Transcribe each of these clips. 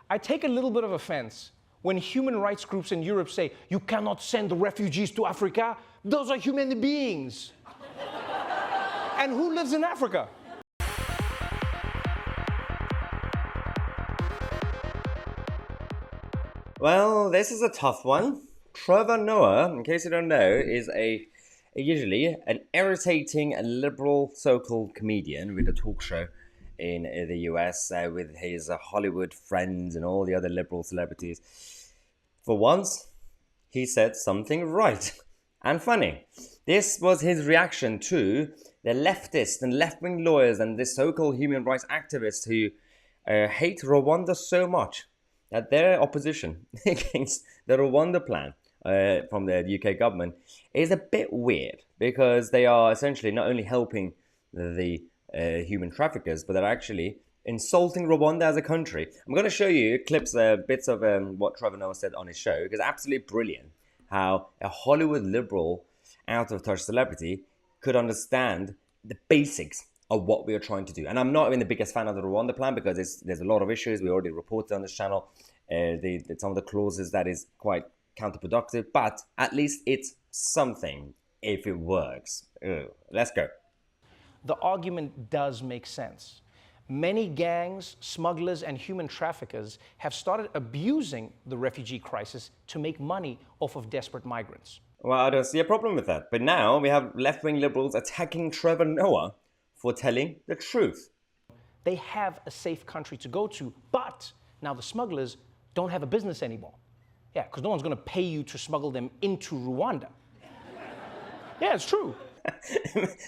I take a little bit of offense when human rights groups in Europe say, you cannot send refugees to Africa. Those are human beings. And who lives in Africa? Well, this is a tough one. Trevor Noah, in case you don't know, is usually an irritating and liberal so-called comedian with a talk show in the US with his Hollywood friends and all the other liberal celebrities. For once, he said something right and funny. This was his reaction to the leftist and left-wing lawyers and the so-called human rights activists who hate Rwanda so much that their opposition against the Rwanda plan from the UK government is a bit weird, because they are essentially not only helping the human traffickers, but they're actually insulting Rwanda as a country. I'm going to show you clips, bits of what Trevor Noah said on his show, because it's absolutely brilliant how a Hollywood liberal, out-of-touch celebrity could understand the basics of what we are trying to do. And I'm not even the biggest fan of the Rwanda plan, because there's a lot of issues. We already reported on this channel some of the clauses that is quite counterproductive, but at least it's something if it works. Let's go. The argument does make sense. Many gangs, smugglers, and human traffickers have started abusing the refugee crisis to make money off of desperate migrants. Well, I don't see a problem with that. But now we have left-wing liberals attacking Trevor Noah for telling the truth. They have a safe country to go to, but now the smugglers don't have a business anymore. Yeah, because no one's going to pay you to smuggle them into Rwanda. Yeah, it's true.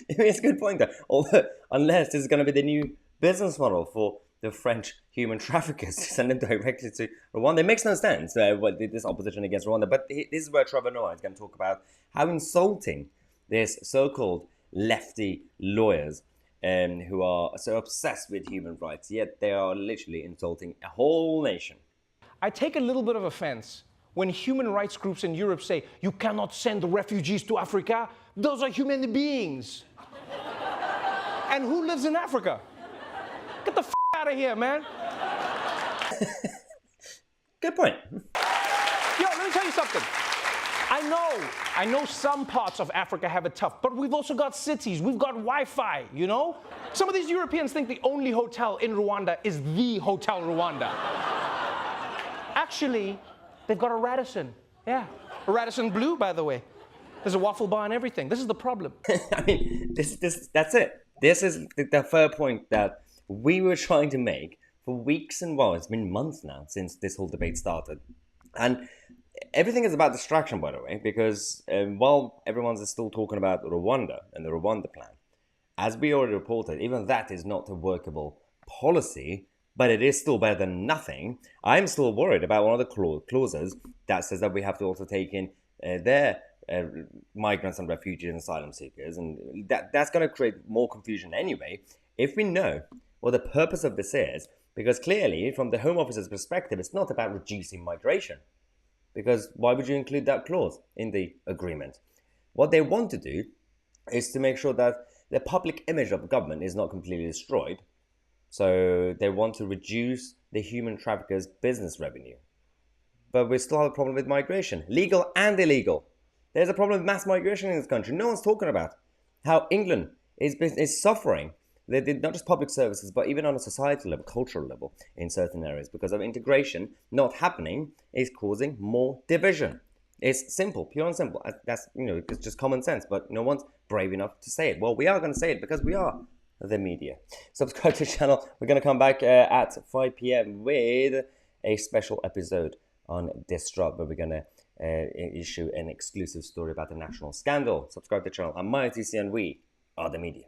It's a good point, though. Although, unless this is going to be the new business model for the French human traffickers to send them directly to Rwanda. It makes no sense, this opposition against Rwanda. But this is where Trevor Noah is going to talk about how insulting this so-called lefty lawyers who are so obsessed with human rights, yet they are literally insulting a whole nation. I take a little bit of offense when human rights groups in Europe say, you cannot send refugees to Africa. Those are human beings. And who lives in Africa? Get the out of here, man. Good point. Yo, let me tell you something. I know some parts of Africa have it tough, but we've also got cities, we've got Wi-Fi, you know? Some of these Europeans think the only hotel in Rwanda is the Hotel Rwanda. Actually, they've got a Radisson. Yeah, a Radisson Blue, by the way. There's a waffle bar and everything. This is the problem. I mean, that's it. This is the fair point that we were trying to make for weeks, and well, it's been months now since this whole debate started. And everything is about distraction, by the way, because while everyone's still talking about Rwanda and the Rwanda plan, as we already reported, even that is not a workable policy, but it is still better than nothing. I'm still worried about one of the clauses that says that we have to also take in their migrants and refugees and asylum seekers, and that's going to create more confusion anyway, if we know what the purpose of this is, because clearly, from the Home Office's perspective, it's not about reducing migration, because why would you include that clause in the agreement? What they want to do is to make sure that the public image of the government is not completely destroyed, so they want to reduce the human traffickers' business revenue. But we still have a problem with migration, legal and illegal. There's a problem with mass migration in this country. No one's talking about how England is suffering, not just public services, but even on a societal level, cultural level in certain areas, because of integration not happening is causing more division. It's simple, pure and simple. That's, it's just common sense, but no one's brave enough to say it. Well, we are going to say it because we are the media. Subscribe to the channel. We're going to come back at 5 p.m. with a special episode on Disrupt, where we're going to issue an exclusive story about the national scandal. Subscribe to the channel. I'm Tousi, and we are the media.